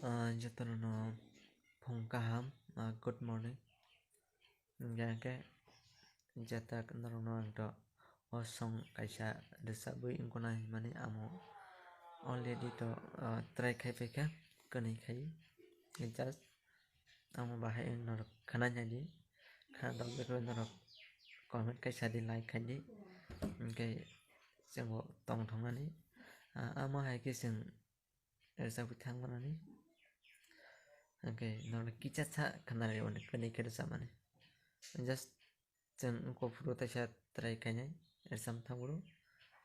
Jatano Pongkaham, good morning. Yanke Jatak Naronto or song Kaisha the Sabui Inconai Mani Amo already to try Kaipeka Kanikai. It just Amo bahai norok Kananaji Kanadok the norok comment Kaisadi like Kandi. Okay, Sango Tong Tongani Amo Haikising as a Tanganani. Okay, no kichasa kanari on kani keda samane. Just chen ko fruit tasha try kanya er sam thanguru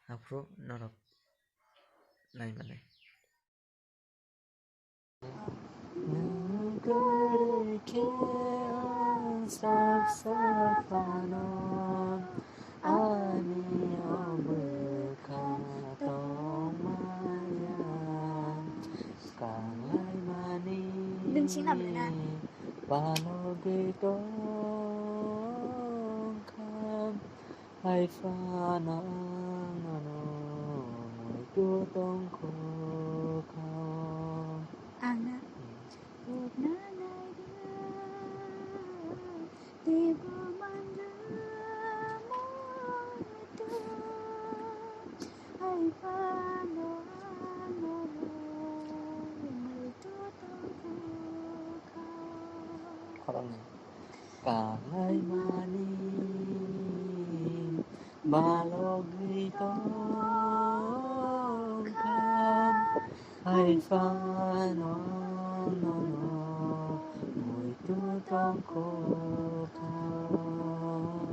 afro norok nai mane. Đừng xin làm lại nè. Hai pha na na no tu tông khô khao Ana một na này đi vô man hai pha no no người tu tông khô cả ngày mani balogi tông kham hai pha no no no mùi tu tông khô khao